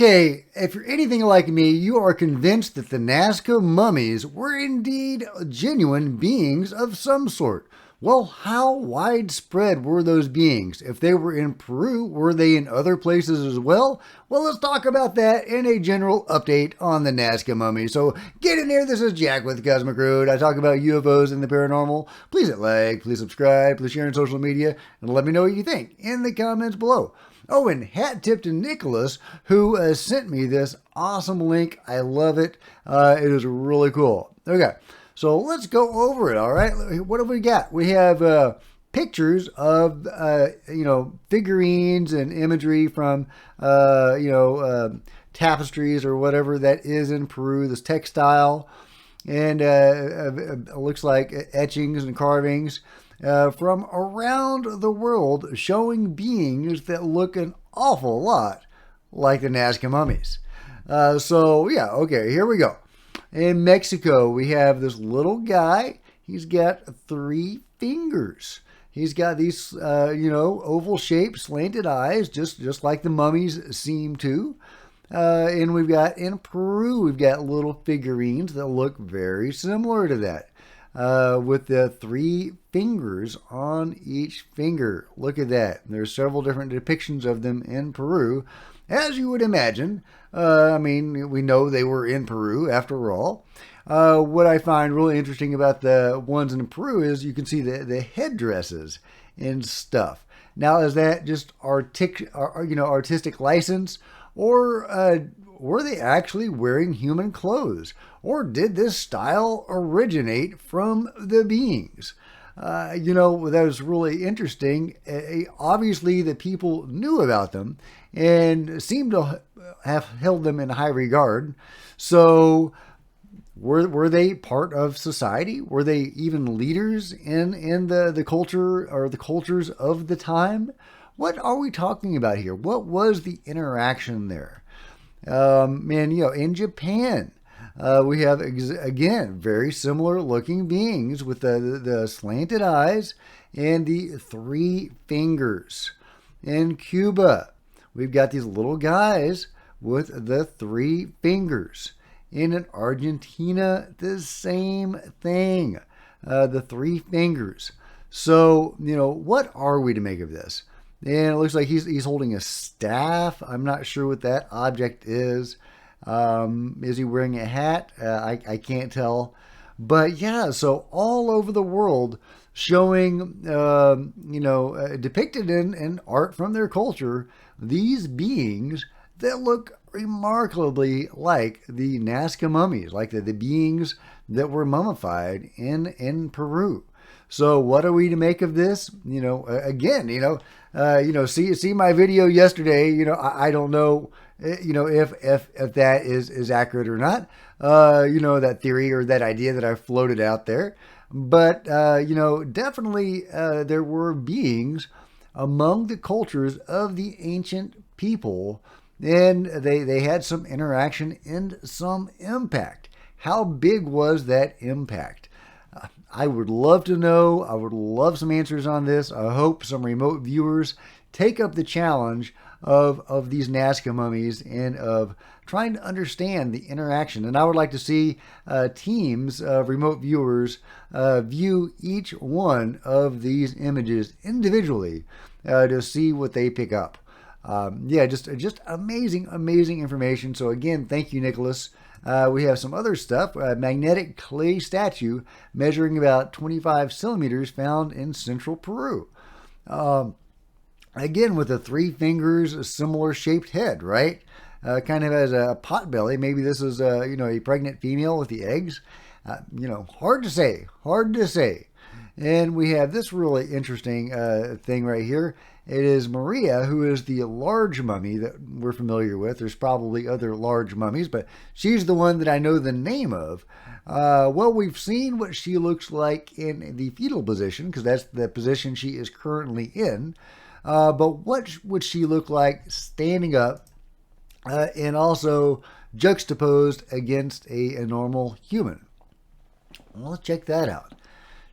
Okay, if you're anything like me, you are convinced that the Nazca mummies were indeed genuine beings of some sort. Well, how widespread were those beings? If they were in Peru, were they in other places as well? Well, let's talk about that in a general update on the Nazca mummy. So get in here, this is Jack with Cosmic Road. I talk about UFOs and the paranormal. Please hit like, please subscribe, please share on social media, and let me know what you think in the comments below. Oh, and hat tip to Nicholas, who sent me this awesome link. I love it. It is really cool. Okay, so let's go over it, all right? What have we got? We have pictures of, figurines and imagery from, tapestries or whatever that is in Peru, this textile. And it looks like etchings and carvings from around the world showing beings that look an awful lot like the Nazca mummies. Here we go. In Mexico, we have this little guy. He's got 3 fingers. He's got these, oval-shaped, slanted eyes, just like the mummies seem to. And we've got, in Peru, we've got little figurines that look very similar to that. With the 3 fingers on each finger. Look at that. There's several different depictions of them in Peru. As you would imagine, we know they were in Peru after all. What I find really interesting about the ones in Peru is you can see the headdresses and stuff. Now, is that just artistic license, or were they actually wearing human clothes? Or did this style originate from the beings? That was really interesting. Obviously, the people knew about them and seemed to have held them in high regard. So, were they part of society? Were they even leaders in the culture or the cultures of the time? What are we talking about here? What was the interaction there? In Japan, we have, again, very similar looking beings with the slanted eyes and the 3 fingers. In Cuba, we've got these little guys with the 3 fingers. In Argentina, the same thing, the 3 fingers. So, what are we to make of this? And it looks like he's holding a staff. I'm not sure what that object is. Is he wearing a hat? I can't tell. But yeah, so all over the world showing, depicted in art from their culture, these beings that look remarkably like the Nazca mummies, like the beings that were mummified in Peru. So what are we to make of this? See my video yesterday. I don't know, if that is accurate or not. That theory or that idea that I floated out there. But definitely there were beings among the cultures of the ancient people, and they had some interaction and some impact. How big was that impact? I would love to know. I would love some answers on this. I hope some remote viewers take up the challenge of these Nazca mummies and of trying to understand the interaction. And I would like to see teams of remote viewers view each one of these images individually to see what they pick up. Just amazing information. So again, thank you, Nicholas. We have some other stuff. A magnetic clay statue measuring about 25 centimeters found in central Peru. Again, with the 3 fingers, a similar shaped head, right? Kind of as a pot belly. Maybe this is, a pregnant female with the eggs. Hard to say. And we have this really interesting thing right here. It is Maria, who is the large mummy that we're familiar with. There's probably other large mummies, but she's the one that I know the name of. We've seen what she looks like in the fetal position, because that's the position she is currently in. But what would she look like standing up and also juxtaposed against a normal human? Well, let's check that out.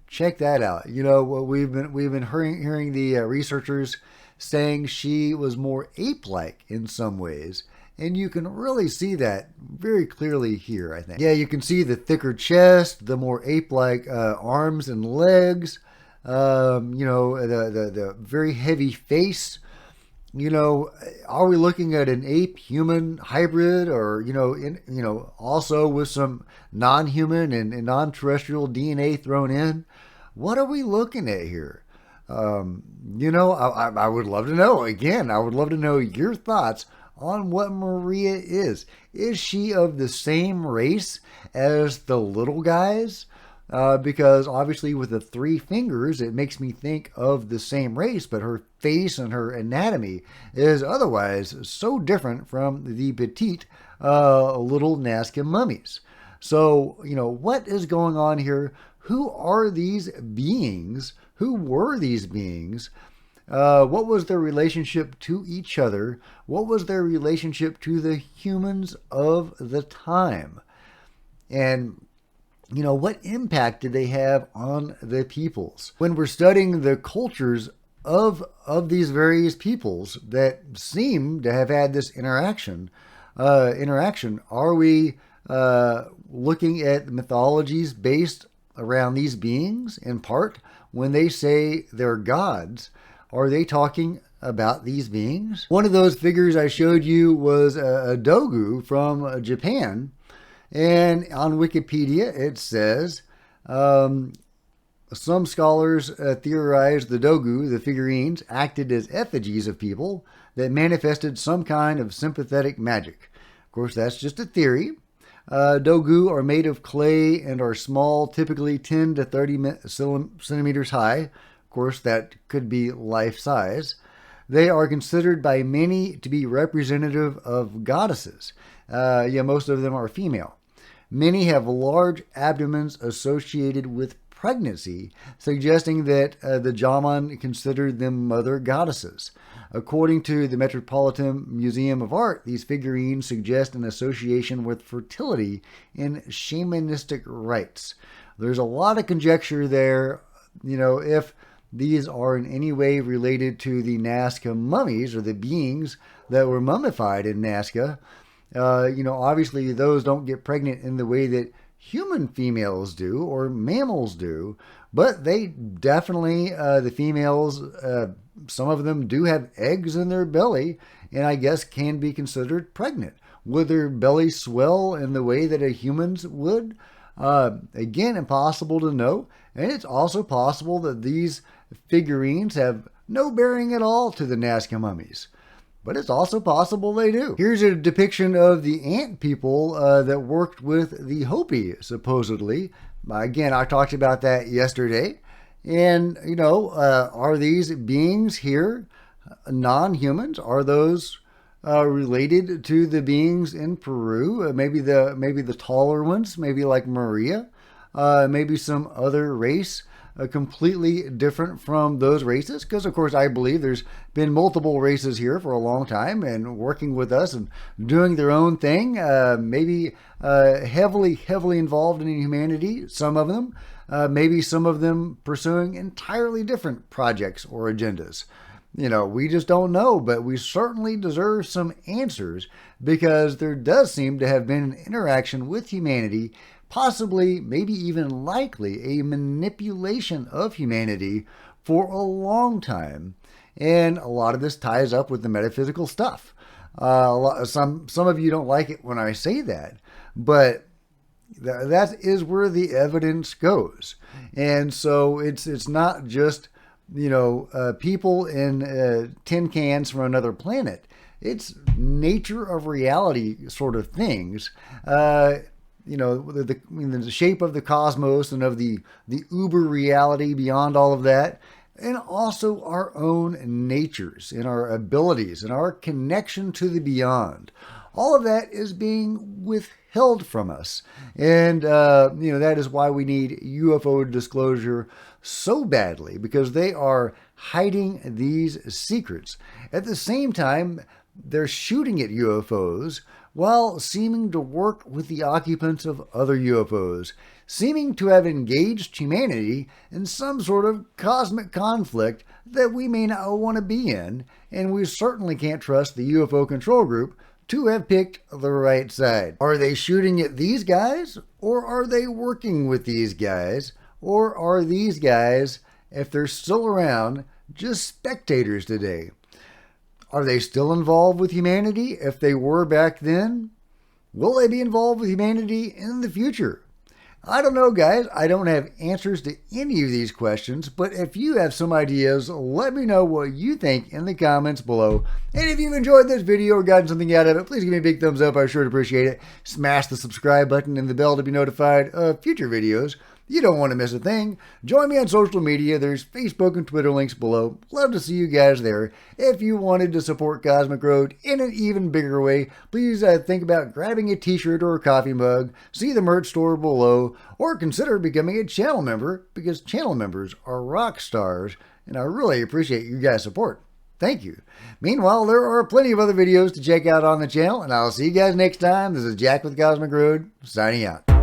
We've been hearing the researchers saying she was more ape-like in some ways, And you can really see that very clearly here, I think. Yeah, you can see the thicker chest, the more ape-like arms and legs, the very heavy face. Are we looking at an ape-human hybrid, or also with some non-human and non-terrestrial DNA thrown in? What are we looking at here? I would love to know. Again, I would love to know your thoughts on what Maria is. Is she of the same race as the little guys? Because obviously with the 3 fingers, it makes me think of the same race, but her face and her anatomy is otherwise so different from the petite little Nazca mummies. So, what is going on here? Who are these beings? Who were these beings? What was their relationship to each other? What was their relationship to the humans of the time? And what impact did they have on the peoples? When we're studying the cultures of these various peoples that seem to have had this interaction, are we looking at mythologies based around these beings in part? When they say they're gods, are they talking about these beings? One of those figures I showed you was a dogu from Japan. And on Wikipedia, it says, some scholars theorize the dogu, the figurines, acted as effigies of people that manifested some kind of sympathetic magic. Of course, that's just a theory. Dogu are made of clay and are small, typically 10 to 30 centimeters high. Of course, that could be life size. They are considered by many to be representative of goddesses. Most of them are female. Many have large abdomens associated with pregnancy, suggesting that the Jaman considered them mother goddesses. According to the Metropolitan Museum of Art, these figurines suggest an association with fertility and shamanistic rites. There's a lot of conjecture there, if these are in any way related to the Nazca mummies or the beings that were mummified in Nazca. Obviously those don't get pregnant in the way that human females do or mammals do, but they definitely, the females, some of them do have eggs in their belly and I guess can be considered pregnant. Would their belly swell in the way that a human's would? Again, impossible to know. And it's also possible that these figurines have no bearing at all to the Nazca mummies. But it's also possible they do. Here's a depiction of the ant people that worked with the Hopi, supposedly. Again, I talked about that yesterday. And, are these beings here non-humans? Are those related to the beings in Peru? Maybe the taller ones, maybe like Maria, maybe some other race completely different from those races, because of course I believe there's been multiple races here for a long time and working with us and doing their own thing, maybe heavily involved in humanity, some of them, maybe some of them pursuing entirely different projects or agendas. We just don't know, but we certainly deserve some answers, because there does seem to have been an interaction with humanity, possibly, maybe even likely, a manipulation of humanity for a long time. And a lot of this ties up with the metaphysical stuff. Some of you don't like it when I say that, but that is where the evidence goes. And so it's not just, people in tin cans from another planet. It's nature of reality sort of things. The shape of the cosmos and of the uber reality beyond all of that, and also our own natures and our abilities and our connection to the beyond. All of that is being withheld from us. And, that is why we need UFO disclosure so badly, because they are hiding these secrets. At the same time, they're shooting at UFOs while seeming to work with the occupants of other UFOs, seeming to have engaged humanity in some sort of cosmic conflict that we may not want to be in, and we certainly can't trust the UFO control group to have picked the right side. Are they shooting at these guys, or are they working with these guys, or are these guys, if they're still around, just spectators today? Are they still involved with humanity if they were back then? Will they be involved with humanity in the future? I don't know, guys. I don't have answers to any of these questions, but if you have some ideas, let me know what you think in the comments below. And if you've enjoyed this video or gotten something out of it, please give me a big thumbs up. I sure appreciate it. Smash the subscribe button and the bell to be notified of future videos. You don't want to miss a thing. Join me on social media. There's Facebook and Twitter links below. Love to see you guys there. If you wanted to support Cosmic Road in an even bigger way, please think about grabbing a t-shirt or a coffee mug. See the merch store below, or consider becoming a channel member, because channel members are rock stars, and I really appreciate you guys' support. Thank you. Meanwhile, there are plenty of other videos to check out on the channel, and I'll see you guys next time. This is Jack with Cosmic Road, signing out.